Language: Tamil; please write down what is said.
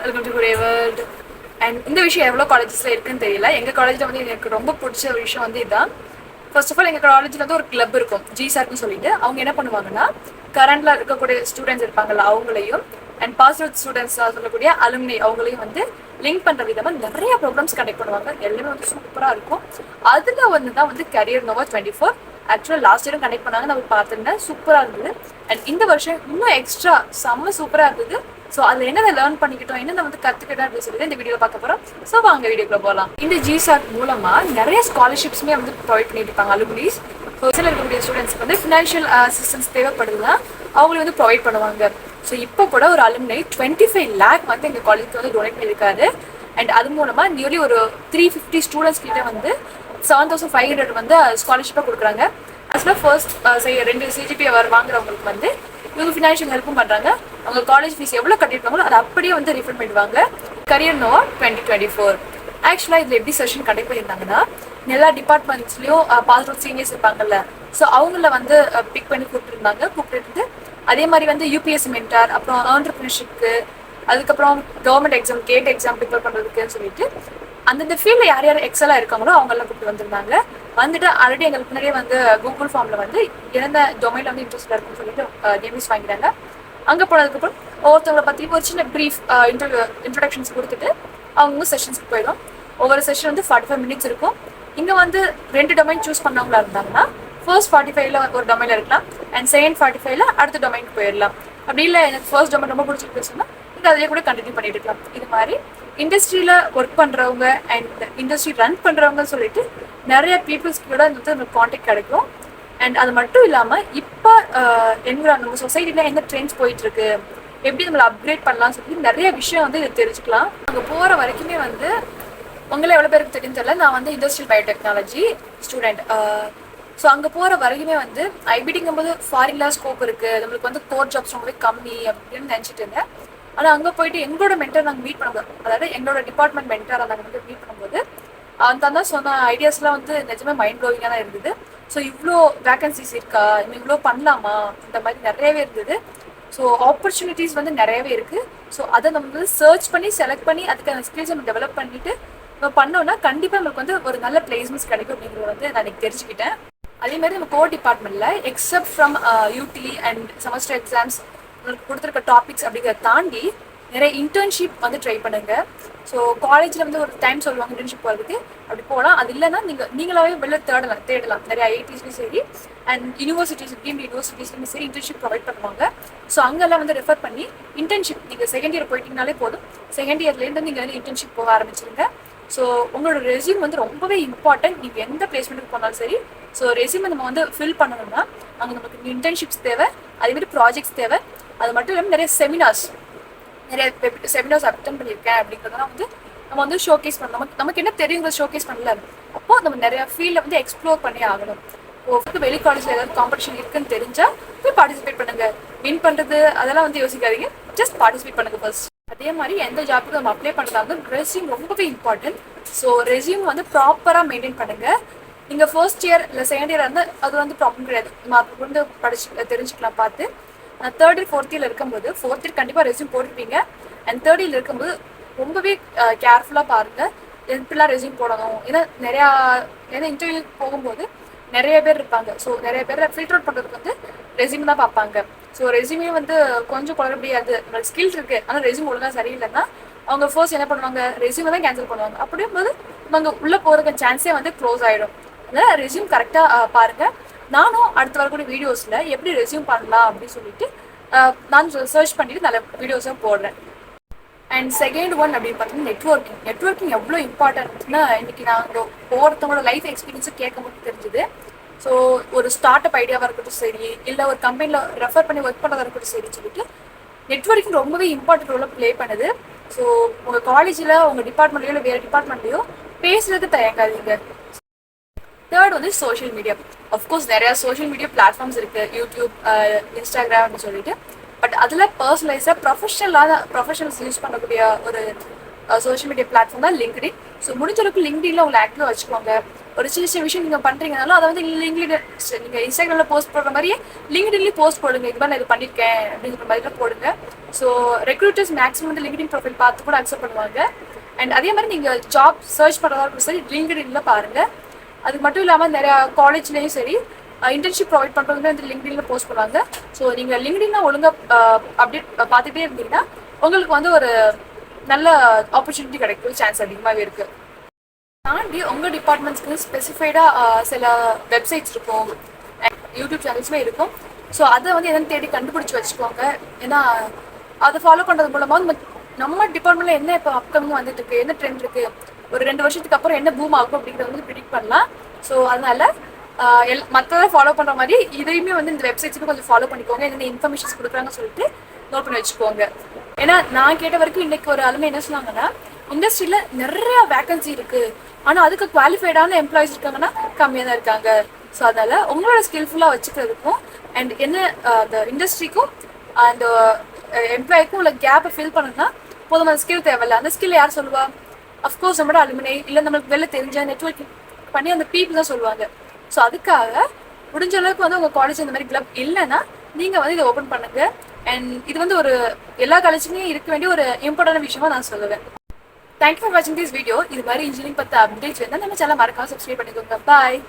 Welcome to today world. And இந்த விஷயம் எவ்வளோ காலேஜஸில் இருக்குன்னு தெரியல. எங்கள் காலேஜில் வந்து எனக்கு ரொம்ப பிடிச்ச விஷயம் வந்து இதுதான். ஃபர்ஸ்ட் ஆஃப் ஆல் எங்கள் காலேஜில் வந்து ஒரு கிளப் இருக்கும், ஜிசார்னு சொல்லிட்டு. அவங்க என்ன பண்ணுவாங்கன்னா, கரண்டில் இருக்கக்கூடிய ஸ்டூடெண்ட்ஸ் இருப்பாங்கல்ல அவங்களையும் அண்ட் பாஸ் அவுட் ஸ்டூடெண்ட்ஸ் சொல்லக்கூடிய அலுமினி அவங்களையும் வந்து லிங்க் பண்ணுற விதமாக நிறைய ப்ரோக்ராம்ஸ் கண்டக்ட் பண்ணுவாங்க. எல்லாமே வந்து சூப்பராக இருக்கும். அதில் வந்து தான் வந்து கரியர் நோவா 24 ஆக்சுவலாக லாஸ்ட் இயரும் கனெக்ட் பண்ணாங்க. நம்ம பார்த்துருந்தேன், சூப்பராக இருந்தது. அண்ட் இந்த வருஷம் இன்னும் எக்ஸ்ட்ரா செம்ம சூப்பராக இருந்தது. ஸோ அதில் என்னென்ன லேர்ன் பண்ணிக்கிட்டோம், என்னென்ன வந்து கற்றுக்கிட்டோம் அப்படின்னு சொல்லிட்டு இந்த வீடியோவில் பார்க்க போகிறோம். ஸோ வாங்க வீடியோக்குள்ள போகலாம். இந்த ஜிசாட் மூலமாக நிறைய ஸ்காலர்ஷிப்ஸுமே வந்து ப்ரொவைட் பண்ணிட்டு இருப்பாங்க அலுமினிஸ். ஸோ சில இருக்கக்கூடிய ஸ்டூடெண்ட்ஸ்க்கு வந்து ஃபினான்ஷியல் அசிஸ்டன்ஸ் தேவைப்படுதுன்னா அவங்களை வந்து ப்ரொவைட் பண்ணுவாங்க. ஸோ இப்போ கூட ஒரு அலுமினை 25 lakh வந்து எங்கள் காலேஜுக்கு வந்து டொனேட் பண்ணியிருக்காரு. அண்ட் அது மூலமாக நியர்லி ஒரு 350 ஸ்டூடெண்ட்ஸ் கிட்ட வந்து 7500 வந்து ஸ்காலர்ஷிப்பாக கொடுக்குறாங்க. ஆக்சுவலாக ஃபர்ஸ்ட் 2 CGPA வாங்குறவங்களுக்கு வந்து இவங்க ஃபினான்ஷியல் ஹெல்ப்பும் பண்ணுறாங்க. அவங்க காலேஜ் ஃபீஸ் எவ்வளோ கட்டியிருக்காங்களோ அதை அப்படியே வந்து ரிஃபண்ட் பண்ணிடுவாங்க. கரியர் நோவா 2024 ஆக்சுவலாக இதில் எப்படி செஷன் கண்டக்ட் பண்ணியிருந்தாங்கன்னா, எல்லா டிபார்ட்மெண்ட்ஸ்லையும் பாஸ் அவுட் சீனியர்ஸ் இருப்பாங்கல்ல, ஸோ அவங்கள வந்து பிக் பண்ணி கூப்பிட்டு அதே மாதிரி வந்து யூபிஎஸ்சி மென்டார், அப்புறம் ஆண்டர்பிரினர்ஷிப்க்கு, அதுக்கப்புறம் government exam GATE exam prepare பண்ணுறதுக்குன்னு சொல்லிட்டு அந்தந்த ஃபீல்டில் யார் யார் எக்ஸலாக இருக்காங்களோ அவங்கெல்லாம் கூப்பிட்டு வந்திருந்தாங்க. வந்துட்டு ஆல்ரெடி எங்களுக்கு முன்னாடியே வந்து கூகுள் ஃபார்மில் வந்து எந்த டொமைனில் வந்து இன்ட்ரெஸ்டாக இருக்குன்னு சொல்லிட்டு நேம்ஸ் வாங்கிட்டாங்க. அங்கே போனதுக்கப்புறம் ஒவ்வொருத்தவங்களை பற்றி ஒரு சின்ன ப்ரீஃப் இன்ட்ரடக்ஷன்ஸ் கொடுத்துட்டு அவங்க செஷன்ஸ்க்கு போயிடும். ஒவ்வொரு செஷன் வந்து 45 minutes இருக்கும். இங்கே வந்து 2 டொமைன் சூஸ் பண்ணவங்களா இருந்தாங்கன்னா ஃபர்ஸ்ட் 45ல ஒரு டொமைனில் இருக்கலாம் அண்ட் செகண்ட் 45ல அடுத்த டொமைனுக்கு போயிடலாம். அப்படி இல்லை எனக்கு ஃபர்ஸ்ட் டொமைன் ரொம்ப பிடிச்சிருக்கு சொன்னால் நீங்கள் அதிலே கூட கண்டினியூ பண்ணிட்டு இருக்கலாம். இது மாதிரி இண்டஸ்ட்ரியில் ஒர்க் பண்ணுறவங்க அண்ட் இண்டஸ்ட்ரி ரன் பண்ணுறவங்கன்னு சொல்லிட்டு நிறைய பீப்புள்ஸ்க்கு கூட வந்து நமக்கு கான்டாக்ட் கிடைக்கும். அண்ட் அது மட்டும் இல்லாமல் இப்போ நம்ம சொசைட்டியில் என்ன ட்ரெண்ட்ஸ் போயிட்டுருக்கு, எப்படி நம்மளை அப்கிரேட் பண்ணலாம்னு சொல்லி நிறைய விஷயம் வந்து இதை தெரிஞ்சுக்கலாம். அங்கே போகிற வரைக்குமே வந்து உங்களை எவ்வளோ பேருக்கு தெரியும் தெரியல, நான் வந்து இண்டஸ்ட்ரியல் பயோடெக்னாலஜி ஸ்டூடெண்ட். ஸோ அங்கே போகிற வரைக்குமே வந்து ஐபிடிங்கும் போது ஃபாரின்லாம் ஸ்கோப் இருக்குது, நம்மளுக்கு வந்து கோர் ஜாப்ஸ் ரொம்பவே கம்மி அப்படின்னு நினச்சிட்டு இருந்தேன். ஆனால் அங்கே போயிட்டு எங்களோட மென்டர் நாங்கள் மீட் பண்ணும்போது, அதாவது எங்களோட டிபார்ட்மெண்ட் மென்டரை நாங்கள் வந்து மீட் பண்ணும்போது அந்த சொன்ன ஐடியாஸ்லாம் வந்து நிஜமே மைண்ட் ப்ளோவிங்காக தான் இருந்தது. ஸோ இவ்வளோ வேகன்சிஸ் இருக்கா, இன்னும் இவ்வளோ பண்ணலாமா, இந்த மாதிரி நிறையவே இருந்தது. ஸோ ஆப்பர்ச்சுனிட்டிஸ் வந்து நிறையவே இருக்குது. ஸோ அதை நம்ம வந்து சர்ச் பண்ணி செலக்ட் பண்ணி அதுக்கான ஸ்கில்ஸ் நம்ம டெவலப் பண்ணிட்டு நம்ம பண்ணோம்னா கண்டிப்பாக நமக்கு வந்து ஒரு நல்ல பிளேஸ்மெண்ட்ஸ் கிடைக்கும் அப்படிங்கிறத வந்து நான் எனக்கு தெரிஞ்சுக்கிட்டேன். அதே மாதிரி நம்ம கோர் டிபார்ட்மெண்ட்டில் except from UT and semester எக்ஸாம்ஸ் கொடுத்துருக்க டாபிக்ஸ் அப்படிங்கிறத தாண்டி நிறைய இன்டர்ன்ஷிப் வந்து ட்ரை பண்ணுங்க. ஸோ காலேஜில் வந்து ஒரு டைம் சொல்லுவாங்க இன்டர்ன்ஷிப் போகிறதுக்கு, அப்படி போகலாம். அது இல்லைன்னா நீங்களாவே வெளில தேடலாம். நிறைய ஐஐடிஸ்லையும் சரி அண்ட் யூனிவர்சிட்டிஸ்லையும் சரி இன்டர்ன்ஷிப் ப்ரொவைட் பண்ணுவாங்க. ஸோ அங்கெல்லாம் வந்து ரெஃபர் பண்ணி இன்டர்ன்ஷிப் நீங்கள் செகண்ட் இயர் போயிட்டீங்கனாலே போதும். செகண்ட் இயர்லேருந்து நீங்கள் வந்து இன்டர்ன்ஷிப் போக ஆரம்பிச்சிருங்க. ஸோ உங்களோட ரெஸ்யூம் வந்து ரொம்பவே இம்பார்ட்டன்ட். நீங்கள் எந்த பிளேஸ்மெண்ட்டுக்கு போனாலும் சரி, ஸோ ரெஸ்யூமை நம்ம வந்து ஃபில் பண்ணணும்னா அங்கே நமக்கு இன்டர்ன்ஷிப்ஸ் தேவை, அதேமாதிரி ப்ராஜெக்ட்ஸ் தேவை. அது மட்டும் இல்லாமல் நிறைய செமினார்ஸ் அட்டெண்ட் பண்ணியிருக்கேன் அப்படிங்கிறதெல்லாம் வந்து நம்ம வந்து ஷோகேஸ் பண்ணணும். நமக்கு என்ன தெரியுங்கிற ஷோகேஸ் பண்ணல, அப்போ நம்ம நிறைய ஃபீல்டில் வந்து எக்ஸ்ப்ளோர் பண்ணி ஆகணும். இப்போ வெளி காலேஜில் ஏதாவது காம்படிஷன் இருக்குன்னு தெரிஞ்சால் போய் பார்ட்டிசிபேட் பண்ணுங்கள். வின் பண்ணுறது அதெல்லாம் வந்து யோசிக்காதீங்க, ஜஸ்ட் பார்ட்டிசிபேட் பண்ணுங்கள் ஃபர்ஸ்ட். அதே மாதிரி எந்த ஜாப்புக்கு நம்ம அப்ளை பண்ணுறதா வந்து ரெஸ்யூம் ரொம்பவே இம்பார்ட்டன்ட். ஸோ ரெஸ்யூம் வந்து ப்ராப்பராக மெயின்டைன் பண்ணுங்கள். நீங்கள் ஃபர்ஸ்ட் இயர் இல்லை செகண்ட் இயர் வந்து அது வந்து ப்ராப்ளம் கிடையாது, நம்ம அது வந்து தெரிஞ்சுக்கலாம் பார்த்து. தேர்ட் இயர் ஃபோர்த் இயர் இருக்கும்போது, ஃபோர்த் இயர் கண்டிப்பாக ரெஸ்யூம் போட்டிருப்பீங்க அண்ட் தேர்ட் இயர் இருக்கும்போது ரொம்பவே கேர்ஃபுல்லாக பாருங்கள் எப்படிலாம் ரெஸ்யூம் போடணும். ஏன்னா இன்டர்வியூ போகும்போது நிறைய பேர் இருப்பாங்க. ஸோ நிறைய பேர் ஃபில்டர் அவுட் பண்ணுறதுக்கு வந்து ரெஸ்யூம் தான் பார்ப்பாங்க. ஸோ ரெஸ்யூமே வந்து கொஞ்சம் குழந்தை முடியாது, நம்மளுக்கு ஸ்கில்ஸ் இருக்குது ஆனால் ரெஸ்யூம் ஒழுங்காக சரியில்லைன்னா அவங்க ஃபர்ஸ்ட் என்ன பண்ணுவாங்க, ரெஸ்யூமை தான் கேன்சல் பண்ணுவாங்க. அப்படியும் போது நம்ம உள்ளே போகிறதுக்கு சான்ஸே வந்து க்ளோஸ் ஆகிடும். அதனால் ரெஸ்யூம் கரெக்டாக பாருங்கள். நானும் அடுத்து வரக்கூடிய வீடியோஸில் எப்படி ரெஸ்யூம் பண்ணலாம் அப்படின்னு சொல்லிட்டு நான் சர்ச் பண்ணிட்டு நல்ல வீடியோஸாக போடுறேன். அண்ட் செகண்ட் ஒன் அப்படின்னு பார்த்தீங்கன்னா நெட்வொர்க்கிங் எவ்வளோ இம்பார்ட்டன்ட்னா இன்றைக்கி நாங்கள் ஒவ்வொருத்தவங்களோட லைஃப் எக்ஸ்பீரியன்ஸும் கேட்கும்போது தெரிஞ்சுது. ஸோ ஒரு ஸ்டார்ட் அப் ஐடியாவாக இருக்கட்டும் சரி, இல்லை ஒரு கம்பெனியில் ரெஃபர் பண்ணி ஒர்க் பண்ணுறதா இருக்கட்டும் சரி சொல்லிட்டு நெட்வொர்க்கிங் ரொம்பவே இம்பார்ட்டன்ட் ரோலை ப்ளே பண்ணுது. ஸோ உங்கள் காலேஜில் உங்கள் டிபார்ட்மெண்ட்லையோ இல்லை வேறு டிபார்ட்மெண்ட்லையோ பேசுறது தயங்காதீங்க. தேர்ட் வந்து சோஷியல் மீடியா. அஃப்கோர்ஸ் நிறையா சோஷியல் மீடியா பிளாட்ஃபார்ம்ஸ் இருக்குது, யூடியூப், இன்ஸ்டாகிராம் அப்படின்னு சொல்லிட்டு. பட் அதில் பர்சனலைஸாக ப்ரொஃபஷனல்ஸ் யூஸ் பண்ணக்கூடிய ஒரு சோஷியல் மீடியா பிளாட்ஃபார்ம் தான் லிங்க்டின். ஸோ முடிஞ்ச அளவுக்கு லிங்க்டின்ல உங்களை ஆக்டிவாக வச்சுக்கோங்க. ஒரு சின்ன விஷயம் நீங்கள் பண்ணுறீங்கனாலும் அதை வந்து லிங்க்டின் நீங்கள் இன்ஸ்டாகிராமில் போஸ்ட் போடுற மாதிரியே லிங்க்டின்லேயும் போஸ்ட் போடுங்க. இது மாதிரி நான் இது பண்ணியிருக்கேன் அப்படிங்கிற மாதிரிலாம் போடுங்க. ஸோ ரெக்ரூட்டர்ஸ் மேக்ஸிமம் வந்து லிங்க்டின் ப்ரொஃபைல் பார்த்து கூட அக்செப்ட் பண்ணுவாங்க. அண்ட் அதே மாதிரி நீங்கள் ஜாப் சர்ச் பண்ணுறதா இருக்கும் சரி, லிங்க்டின்ல பாருங்கள். அது மட்டும் இல்லாமல் நிறையா காலேஜ்லேயும் சரி இன்டர்ன்ஷிப் ப்ரொவைட் பண்ணுறதுமே வந்து லிங்க்டின்ல போஸ்ட் பண்ணுவாங்க. ஸோ நீங்கள் லிங்க்டின்ல ஒழுங்காக அப்டேட் பார்த்துட்டே இருந்தீங்கன்னா உங்களுக்கு வந்து ஒரு நல்ல ஆப்பர்ச்சுனிட்டி கிடைக்கும் சான்ஸ் அதிகமாகவே இருக்குது. தாண்டி உங்கள் டிபார்ட்மெண்ட்ஸ்க்கு ஸ்பெசிஃபைடாக சில வெப்சைட்ஸ் இருக்கும், யூடியூப் சேனல்ஸுமே இருக்கும். ஸோ அதை வந்து என்னென்னு தேடி கண்டுபிடிச்சி வச்சுக்கோங்க. ஏன்னா அதை ஃபாலோ பண்ணுறது மூலமாக நம்ம டிபார்ட்மெண்ட்டில் என்ன இப்போ அப்கமிங் வந்துட்டு இருக்கு, என்ன ட்ரெண்ட் இருக்குது, ஒரு 2 வருஷத்துக்கு அப்புறம் என்ன பூம் ஆகும் அப்படிங்கிறத வந்து ப்ரிடிக்ட் பண்ணலாம். ஸோ அதனால மற்றதை ஃபாலோ பண்ணுற மாதிரி இதையுமே வந்து இந்த வெப்சைட்ஸுக்கு கொஞ்சம் ஃபாலோ பண்ணிக்கோங்க. என்னென்ன இன்ஃபர்மேஷன்ஸ் கொடுக்குறாங்கன்னு சொல்லிட்டு நோட் பண்ணி வச்சுக்கோங்க. ஏன்னா நான் கேட்ட வரைக்கும் இன்னைக்கு ஒரு ஆளுமே என்ன சொன்னாங்கன்னா, இண்டஸ்ட்ரியில் நிறைய வேகன்சி இருக்குது, ஆனால் அதுக்கு குவாலிஃபைடான எம்ப்ளாயிஸ் இருக்காங்கன்னா கம்மியாக தான் இருக்காங்க. ஸோ அதனால் உங்களோட ஸ்கில்ஃபுல்லாக வச்சுக்கிறதுக்கும் அண்ட் என்ன அந்த இண்டஸ்ட்ரிக்கும் அந்த எம்ப்ளாய்க்கும் உள்ள கேப்பை ஃபில் பண்ணணும்னா போதுமான ஸ்கில் தேவையில்ல. அந்த ஸ்கில் யார் சொல்லுவா? அஃப்கோர்ஸ் நம்மளோட அலுமினை இல்லை நம்மளுக்கு வெளில தெரிஞ்ச நெட்வொர்க்கிங் பண்ணி அந்த பீப்புள் தான் சொல்லுவாங்க. ஸோ அதுக்காக முடிஞ்ச அளவுக்கு வந்து உங்கள் காலேஜ் இந்த மாதிரி கிளப் இல்லைன்னா நீங்கள் வந்து இதை ஓப்பன் பண்ணுங்க. அண்ட் இது வந்து ஒரு எல்லா காலேஜுமே இருக்க வேண்டிய ஒரு இம்பார்ட்டன்ட் விஷயமா நான் சொல்லுவேன். தேங்க்யூ ஃபார் வாட்சிங் திஸ் வீடியோ. இது மாதிரி இன்ஜினியரிங் பற்றி அப்டேட்ஸ் வேணால் நம்ம சேனல் மறக்காம சப்ஸ்கிரைப் பண்ணிக்கோங்க. பாய்.